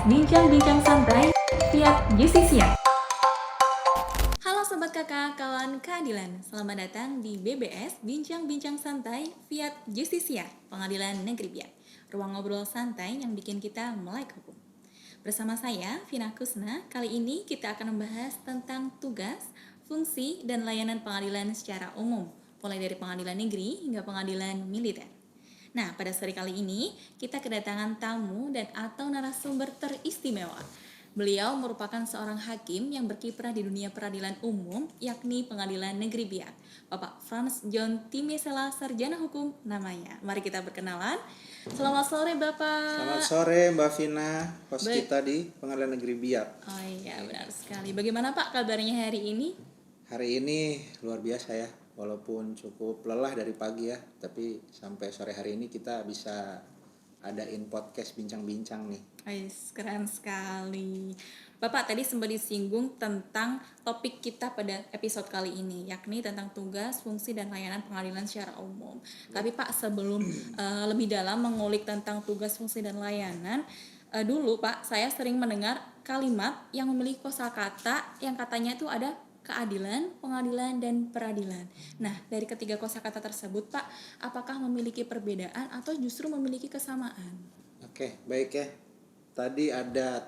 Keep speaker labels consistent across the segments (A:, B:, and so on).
A: Bincang-bincang santai tiap Jusisia. Halo Sobat Kakak, kawan keadilan. Selamat datang di BBS Bincang-bincang santai via Jusisia, Pengadilan Negeri Biak. Ruang ngobrol santai yang bikin kita melek hukum. Bersama saya, Vina Kusna, kali ini kita akan membahas tentang tugas, fungsi, dan layanan pengadilan secara umum, mulai dari pengadilan negeri hingga pengadilan militer. Nah, pada sore kali ini kita kedatangan tamu dan atau narasumber teristimewa. Beliau merupakan seorang hakim yang berkiprah di dunia peradilan umum, yakni Pengadilan Negeri Biak. Bapak Frans John Timesela, sarjana hukum namanya. Mari kita berkenalan. Selamat sore Bapak.
B: Selamat sore Mbak Vina, host kita di Pengadilan Negeri Biak.
A: Oh iya, benar sekali. Bagaimana Pak kabarnya hari ini?
B: Hari ini luar biasa ya, walaupun cukup lelah dari pagi ya, tapi sampai sore hari ini kita bisa adain podcast bincang-bincang nih.
A: Keren sekali. Bapak tadi sempat disinggung tentang topik kita pada episode kali ini, yakni tentang tugas, fungsi, dan layanan pengadilan secara umum. Tapi Pak, sebelum lebih dalam mengulik tentang tugas, fungsi, dan layanan, dulu Pak, saya sering mendengar kalimat yang memiliki kosakata yang katanya itu ada keadilan, pengadilan, dan peradilan. Nah, dari ketiga kosakata tersebut, Pak, apakah memiliki perbedaan atau justru memiliki kesamaan?
B: Oke, baik ya. Tadi ada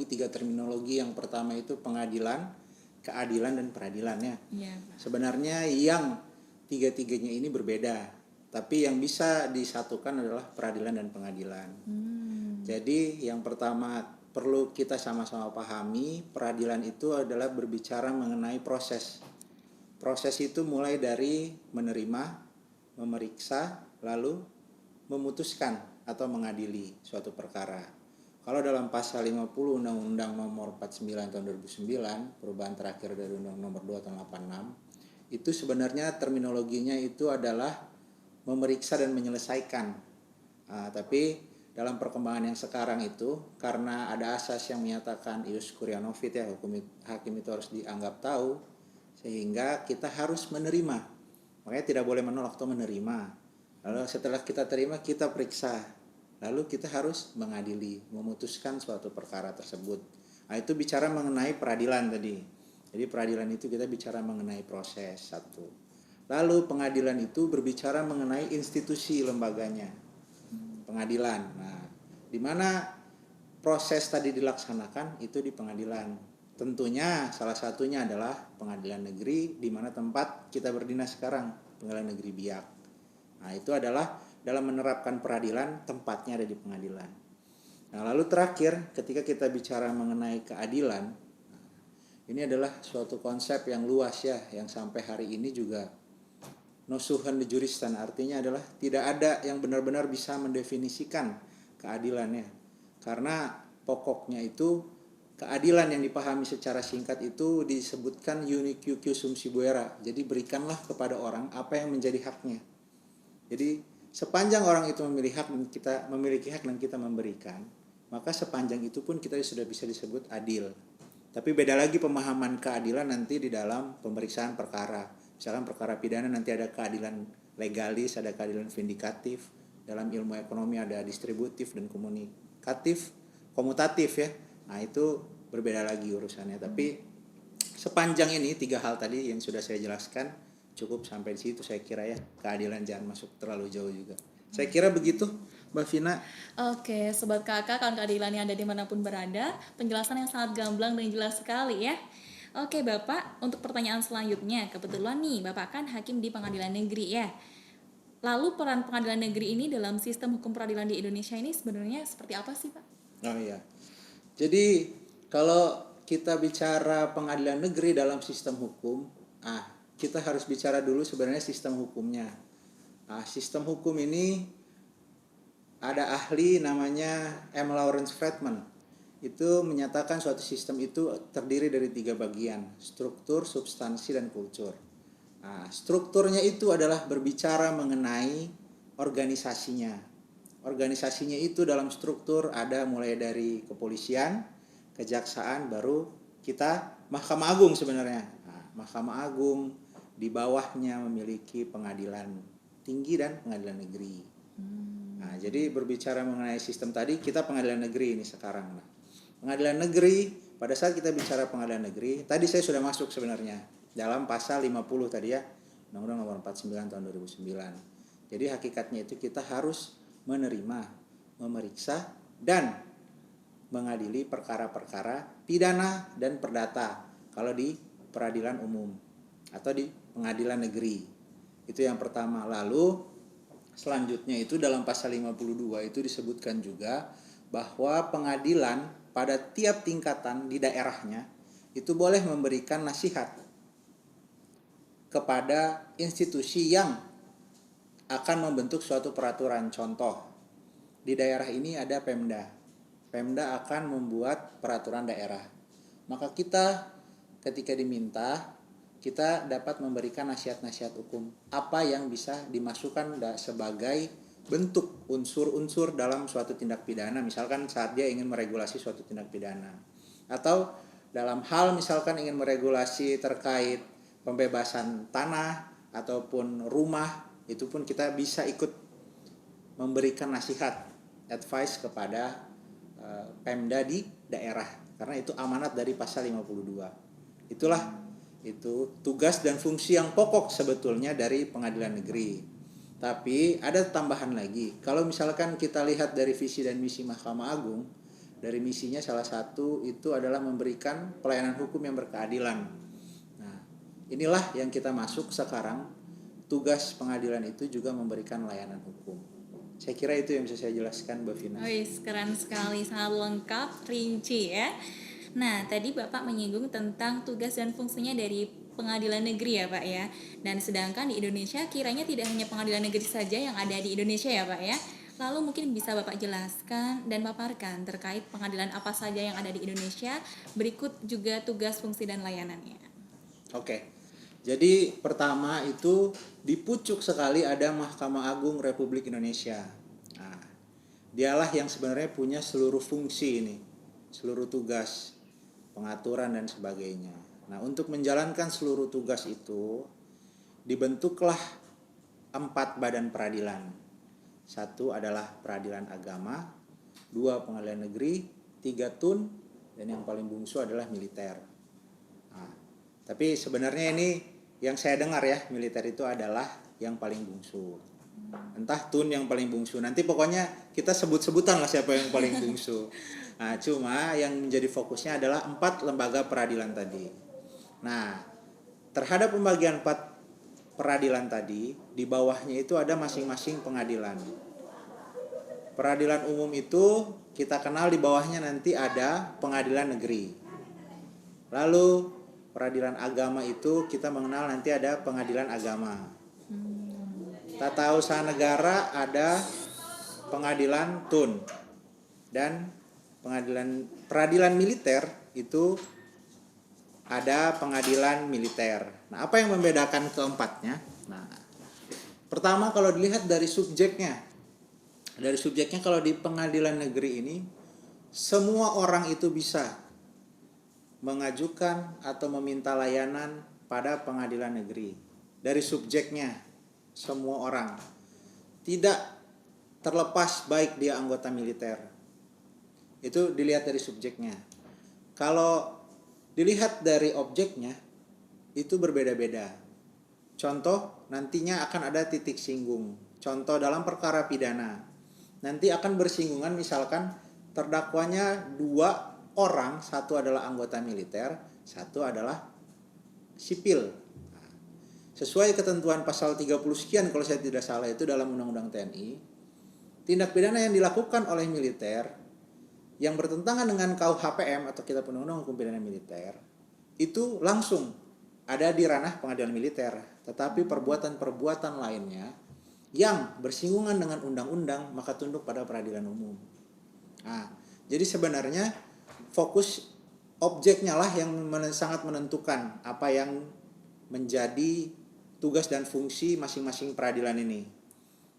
B: tiga terminologi. Yang pertama itu pengadilan, keadilan, dan peradilan ya.
A: Iya.
B: Sebenarnya yang tiga-tiganya ini berbeda, tapi yang bisa disatukan adalah peradilan dan pengadilan. Jadi yang pertama perlu kita sama-sama pahami, peradilan itu adalah berbicara mengenai proses. Proses itu mulai dari menerima, memeriksa, lalu memutuskan atau mengadili suatu perkara. Kalau dalam pasal 50 Undang-Undang Nomor 49 Tahun 2009, perubahan terakhir dari Undang Nomor 2 Tahun 86, itu sebenarnya terminologinya itu adalah memeriksa dan menyelesaikan. Tapi dalam perkembangan yang sekarang itu, karena ada asas yang menyatakan ius curia novit ya, hakim itu harus dianggap tahu, sehingga kita harus menerima. Makanya tidak boleh menolak atau menerima. Lalu setelah kita terima, kita periksa. Lalu kita harus mengadili, memutuskan suatu perkara tersebut. Nah, itu bicara mengenai peradilan tadi. Jadi peradilan itu kita bicara mengenai proses satu. Lalu pengadilan itu berbicara mengenai institusi lembaganya. Pengadilan. Nah, di mana proses tadi dilaksanakan itu di pengadilan. Tentunya salah satunya adalah pengadilan negeri di mana tempat kita berdinas sekarang, Pengadilan Negeri Biak. Nah, itu adalah dalam menerapkan peradilan tempatnya ada di pengadilan. Nah, lalu terakhir ketika kita bicara mengenai keadilan, ini adalah suatu konsep yang luas ya, yang sampai hari ini juga nosuhan de juristan, artinya adalah tidak ada yang benar-benar bisa mendefinisikan keadilannya. Karena pokoknya itu keadilan yang dipahami secara singkat itu disebutkan unicuique sum sibuera. Jadi berikanlah kepada orang apa yang menjadi haknya. Jadi sepanjang orang itu memiliki hak dan kita memberikan, maka sepanjang itu pun kita sudah bisa disebut adil. Tapi beda lagi pemahaman keadilan nanti di dalam pemeriksaan perkara. Misalkan perkara pidana nanti ada keadilan legalis, ada keadilan vindikatif. Dalam ilmu ekonomi ada distributif dan komutatif ya. Nah, itu berbeda lagi urusannya. Tapi sepanjang ini tiga hal tadi yang sudah saya jelaskan cukup sampai di situ saya kira ya. Keadilan jangan masuk terlalu jauh juga. Saya kira begitu, Mbak Vina.
A: Oke, Sobat Kakak, kawan keadilan yang ada dimanapun berada, penjelasan yang sangat gamblang dan jelas sekali ya. Oke Bapak, untuk pertanyaan selanjutnya, kebetulan nih Bapak kan hakim di pengadilan negeri ya. Lalu peran pengadilan negeri ini dalam sistem hukum peradilan di Indonesia ini sebenarnya seperti apa sih Pak?
B: Oh iya, jadi kalau kita bicara pengadilan negeri dalam sistem hukum, kita harus bicara dulu sebenarnya sistem hukumnya. Sistem hukum ini ada ahli namanya M. Lawrence Friedman. Itu menyatakan suatu sistem itu terdiri dari 3 bagian, struktur, substansi, dan kultur. Nah, strukturnya itu adalah berbicara mengenai organisasinya. Organisasinya itu dalam struktur ada mulai dari kepolisian, kejaksaan, baru kita Mahkamah Agung sebenarnya. Nah, Mahkamah Agung di bawahnya memiliki pengadilan tinggi dan pengadilan negeri. Nah, jadi berbicara mengenai sistem tadi, kita pengadilan negeri ini sekarang. Nah, pengadilan negeri, pada saat kita bicara pengadilan negeri, tadi saya sudah masuk sebenarnya dalam pasal 50 tadi ya, Undang-Undang Nomor 49 tahun 2009. Jadi hakikatnya itu kita harus menerima, memeriksa, dan mengadili perkara-perkara pidana dan perdata kalau di peradilan umum atau di pengadilan negeri. Itu yang pertama. Lalu selanjutnya itu dalam pasal 52 itu disebutkan juga bahwa pengadilan pada tiap tingkatan di daerahnya itu boleh memberikan nasihat kepada institusi yang akan membentuk suatu peraturan. Contoh, di daerah ini ada Pemda. Pemda akan membuat peraturan daerah. Maka kita ketika diminta, kita dapat memberikan nasihat-nasihat hukum apa yang bisa dimasukkan sebagai bentuk unsur-unsur dalam suatu tindak pidana, misalkan saat dia ingin meregulasi suatu tindak pidana, atau dalam hal misalkan ingin meregulasi terkait pembebasan tanah ataupun rumah, itu pun kita bisa ikut memberikan nasihat, advice kepada Pemda di daerah, karena itu amanat dari pasal 52. Itulah itu tugas dan fungsi yang pokok sebetulnya dari pengadilan negeri. Tapi ada tambahan lagi. Kalau misalkan kita lihat dari visi dan misi Mahkamah Agung, dari misinya salah satu itu adalah memberikan pelayanan hukum yang berkeadilan. Nah, inilah yang kita masuk sekarang. Tugas pengadilan itu juga memberikan layanan hukum. Saya kira itu yang bisa saya jelaskan, Mbak Vina.
A: Keren sekali, sangat lengkap, rinci ya. Nah, tadi Bapak menyinggung tentang tugas dan fungsinya dari pengadilan negeri ya Pak ya. Dan sedangkan di Indonesia kiranya tidak hanya pengadilan negeri saja yang ada di Indonesia ya Pak ya. Lalu mungkin bisa Bapak jelaskan dan paparkan terkait pengadilan apa saja yang ada di Indonesia, berikut juga tugas, fungsi, dan layanannya.
B: Oke, jadi pertama itu di pucuk sekali ada Mahkamah Agung Republik Indonesia. Nah, dialah yang sebenarnya punya seluruh fungsi ini, seluruh tugas, pengaturan dan sebagainya. Nah, untuk menjalankan seluruh tugas itu dibentuklah 4 badan peradilan. 1 adalah peradilan agama, 2 pengadilan negeri, 3 tun, dan yang paling bungsu adalah militer. Nah, tapi sebenarnya ini yang saya dengar ya, militer itu adalah yang paling bungsu. Entah tun yang paling bungsu, nanti pokoknya kita sebut-sebutan lah siapa yang paling bungsu. Nah, cuma yang menjadi fokusnya adalah 4 lembaga peradilan tadi. Nah, terhadap pembagian 4 peradilan tadi, di bawahnya itu ada masing-masing pengadilan. Peradilan umum itu kita kenal di bawahnya nanti ada pengadilan negeri. Lalu peradilan agama itu kita mengenal nanti ada pengadilan agama. Tata usaha negara ada pengadilan tun. Dan peradilan militer itu ada pengadilan militer. Nah, apa yang membedakan keempatnya? Nah, pertama kalau dilihat dari subjeknya. Dari subjeknya kalau di pengadilan negeri ini semua orang itu bisa mengajukan atau meminta layanan pada pengadilan negeri. Dari subjeknya semua orang. Tidak terlepas baik dia anggota militer. Itu dilihat dari subjeknya. Kalau dilihat dari objeknya, itu berbeda-beda. Contoh, nantinya akan ada titik singgung. Contoh dalam perkara pidana. Nanti akan bersinggungan misalkan terdakwanya 2 orang, 1 adalah anggota militer, 1 adalah sipil. Sesuai ketentuan pasal 30 sekian kalau saya tidak salah itu dalam Undang-Undang TNI, tindak pidana yang dilakukan oleh militer yang bertentangan dengan KUHPM atau Kitab Undang-Undang Hukum Pidana Militer itu langsung ada di ranah pengadilan militer. Tetapi perbuatan-perbuatan lainnya yang bersinggungan dengan undang-undang maka tunduk pada peradilan umum. Nah, jadi sebenarnya fokus objeknya lah yang sangat menentukan apa yang menjadi tugas dan fungsi masing-masing peradilan ini.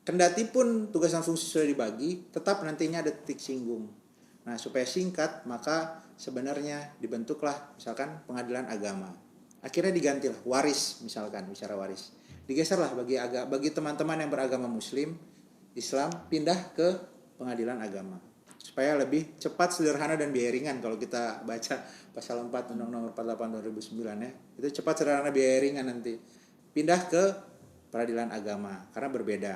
B: Kendati pun tugas dan fungsi sudah dibagi, tetap nantinya ada titik singgung. Nah, supaya singkat, maka sebenarnya dibentuklah misalkan pengadilan agama. Akhirnya digantilah waris, misalkan bicara waris. Digeserlah bagi teman-teman yang beragama muslim, Islam pindah ke pengadilan agama. Supaya lebih cepat, sederhana, dan biaya ringan. Kalau kita baca pasal 4 Undang Nomor 48 2009 ya, itu cepat, sederhana, biaya ringan nanti. Pindah ke peradilan agama karena berbeda.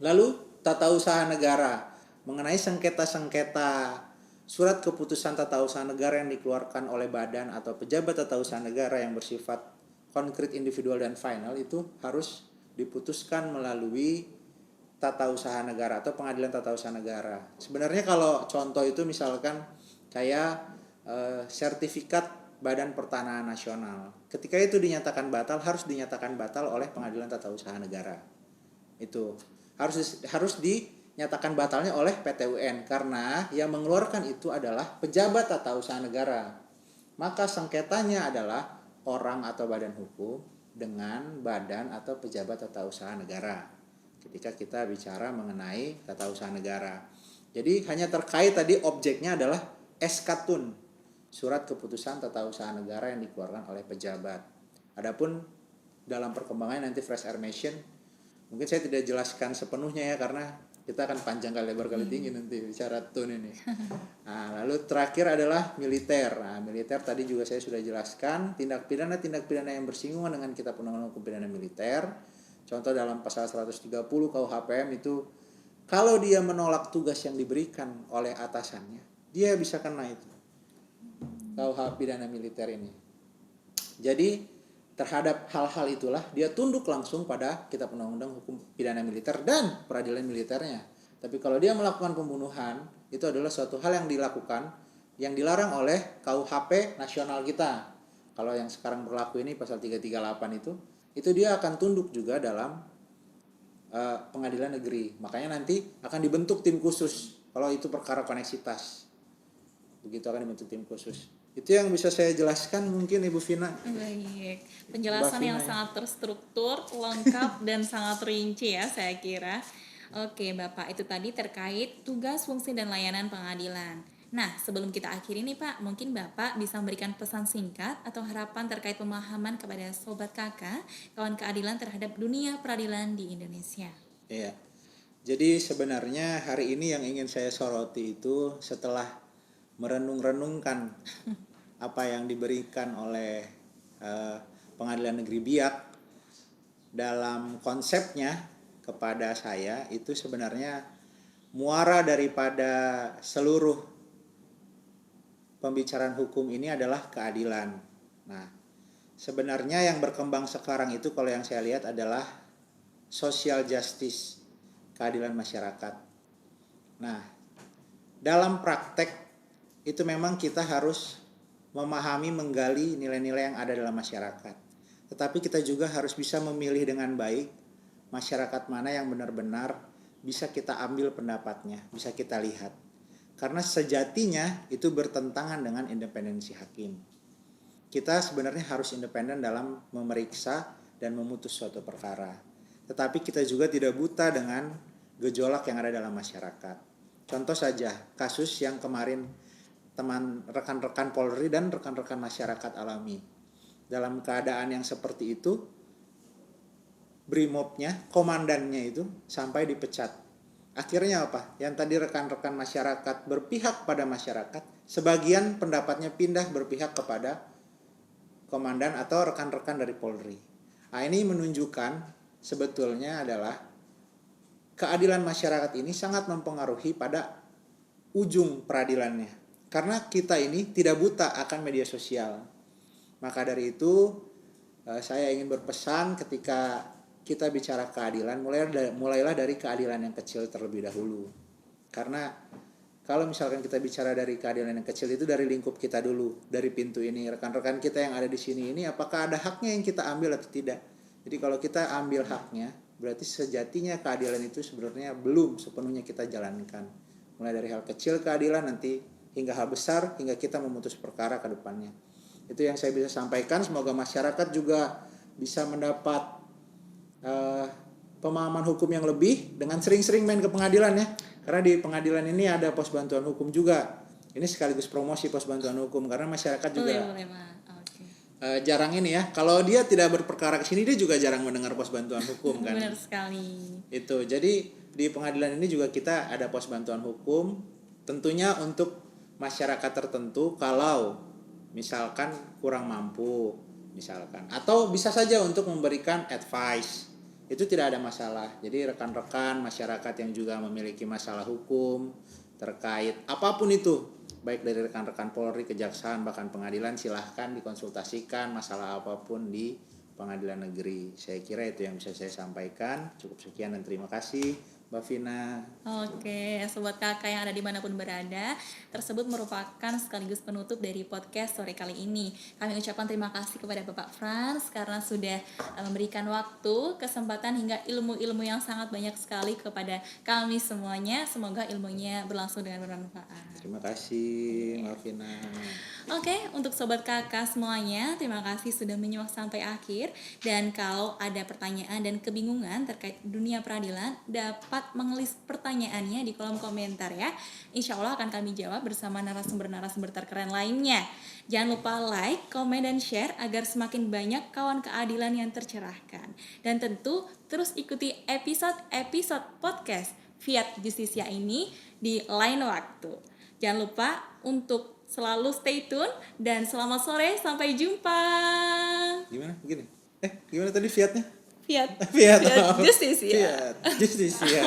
B: Lalu tata usaha negara, mengenai sengketa-sengketa surat keputusan tata usaha negara yang dikeluarkan oleh badan atau pejabat tata usaha negara yang bersifat konkret, individual, dan final, itu harus diputuskan melalui tata usaha negara atau pengadilan tata usaha negara. Sebenarnya kalau contoh itu misalkan kayak sertifikat Badan Pertanahan Nasional. Ketika itu dinyatakan batal, harus dinyatakan batal oleh pengadilan tata usaha negara. Itu harus dinyatakan batalnya oleh PT UN karena yang mengeluarkan itu adalah pejabat tata usaha negara. Maka sengketanya adalah orang atau badan hukum dengan badan atau pejabat tata usaha negara. Ketika kita bicara mengenai tata usaha negara. Jadi hanya terkait tadi objeknya adalah SK-TUN, surat keputusan tata usaha negara yang dikeluarkan oleh pejabat. Adapun dalam perkembangan nanti fresh air machine, mungkin saya tidak jelaskan sepenuhnya ya karena kita akan panjang kali lebar kali tinggi nanti bicara TUN ini. Nah, lalu terakhir adalah militer. Nah, militer tadi juga saya sudah jelaskan tindak pidana yang bersinggungan dengan Kitab Undang-Undang Hukum Pidana Militer. Contoh dalam pasal 130 KUHPM itu, kalau dia menolak tugas yang diberikan oleh atasannya, dia bisa kena itu KUH pidana militer ini. Jadi terhadap hal-hal itulah dia tunduk langsung pada Kitab Undang-Undang Hukum Pidana Militer dan peradilan militernya. Tapi kalau dia melakukan pembunuhan, itu adalah suatu hal yang dilakukan, yang dilarang oleh KUHP nasional kita. Kalau yang sekarang berlaku ini pasal 338 itu dia akan tunduk juga dalam pengadilan negeri. Makanya nanti akan dibentuk tim khusus kalau itu perkara koneksitas. Begitu akan dibentuk tim khusus. Itu yang bisa saya jelaskan mungkin Ibu Vina.
A: Baik, penjelasan yang sangat terstruktur, lengkap, dan sangat rinci ya saya kira. Oke Bapak, itu tadi terkait tugas, fungsi, dan layanan pengadilan. Nah, sebelum kita akhiri nih Pak, mungkin Bapak bisa memberikan pesan singkat atau harapan terkait pemahaman kepada Sobat Kakak, kawan keadilan terhadap dunia peradilan di Indonesia.
B: Iya, jadi sebenarnya hari ini yang ingin saya soroti itu setelah merenung-renungkan apa yang diberikan oleh Pengadilan Negeri Biak dalam konsepnya kepada saya, itu sebenarnya muara daripada seluruh pembicaraan hukum ini adalah keadilan. Nah, sebenarnya yang berkembang sekarang itu kalau yang saya lihat adalah social justice, keadilan masyarakat. Nah, dalam praktek itu memang kita harus memahami, menggali nilai-nilai yang ada dalam masyarakat. Tetapi kita juga harus bisa memilih dengan baik masyarakat mana yang benar-benar bisa kita ambil pendapatnya, bisa kita lihat. Karena sejatinya itu bertentangan dengan independensi hakim. Kita sebenarnya harus independen dalam memeriksa dan memutus suatu perkara. Tetapi kita juga tidak buta dengan gejolak yang ada dalam masyarakat. Contoh saja kasus yang kemarin rekan-rekan Polri dan rekan-rekan masyarakat alami. Dalam keadaan yang seperti itu, Brimobnya, komandannya itu sampai dipecat. Akhirnya apa? Yang tadi rekan-rekan masyarakat berpihak pada masyarakat, sebagian pendapatnya pindah berpihak kepada komandan atau rekan-rekan dari Polri. Nah, ini menunjukkan sebetulnya adalah keadilan masyarakat ini sangat mempengaruhi pada ujung peradilannya. Karena kita ini tidak buta akan media sosial. Maka dari itu saya ingin berpesan ketika kita bicara keadilan, mulailah dari keadilan yang kecil terlebih dahulu. Karena kalau misalkan kita bicara dari keadilan yang kecil itu dari lingkup kita dulu, dari pintu ini, rekan-rekan kita yang ada di sini ini apakah ada haknya yang kita ambil atau tidak. Jadi kalau kita ambil haknya, berarti sejatinya keadilan itu sebenarnya belum sepenuhnya kita jalankan. Mulai dari hal kecil keadilan nanti hingga hal besar, hingga kita memutus perkara ke depannya. Itu yang saya bisa sampaikan. Semoga masyarakat juga bisa mendapat pemahaman hukum yang lebih dengan sering-sering main ke pengadilan ya. Karena di pengadilan ini ada pos bantuan hukum juga. Ini sekaligus promosi pos bantuan hukum karena masyarakat juga
A: boleh, okay.
B: jarang ini ya. Kalau dia tidak berperkara ke sini, dia juga jarang mendengar pos bantuan hukum kan.
A: Benar sekali.
B: Itu. Jadi di pengadilan ini juga kita ada pos bantuan hukum, tentunya untuk masyarakat tertentu kalau misalkan kurang mampu misalkan, atau bisa saja untuk memberikan advice. Itu tidak ada masalah. Jadi rekan-rekan masyarakat yang juga memiliki masalah hukum terkait apapun itu, baik dari rekan-rekan Polri, Kejaksaan, bahkan pengadilan, silahkan dikonsultasikan masalah apapun di pengadilan negeri. Saya kira itu yang bisa saya sampaikan. Cukup sekian dan terima kasih Mbak Vina.
A: Oke, sobat kakak yang ada dimanapun berada, tersebut merupakan sekaligus penutup dari podcast sore kali ini. Kami ucapkan terima kasih kepada Bapak Frans karena sudah memberikan waktu, kesempatan hingga ilmu-ilmu yang sangat banyak sekali kepada kami semuanya. Semoga ilmunya berlangsung dengan bermanfaat.
B: Terima kasih Mbak Vina.
A: Oke, untuk sobat kakak semuanya, terima kasih sudah menyimak sampai akhir. Dan kalau ada pertanyaan dan kebingungan terkait dunia peradilan, dapat mengelis pertanyaannya di kolom komentar ya. Insya Allah akan kami jawab bersama narasumber-narasumber terkeren lainnya. Jangan lupa like, komen, dan share agar semakin banyak kawan keadilan yang tercerahkan. Dan tentu terus ikuti episode-episode podcast Fiat Justisia ini di lain waktu. Jangan lupa untuk selalu stay tune dan selamat sore, sampai jumpa.
B: Gimana? Gini. Gimana tadi Fiatnya?
A: Fiat
B: Fiat
A: Justisia.
B: Fiat Justisia.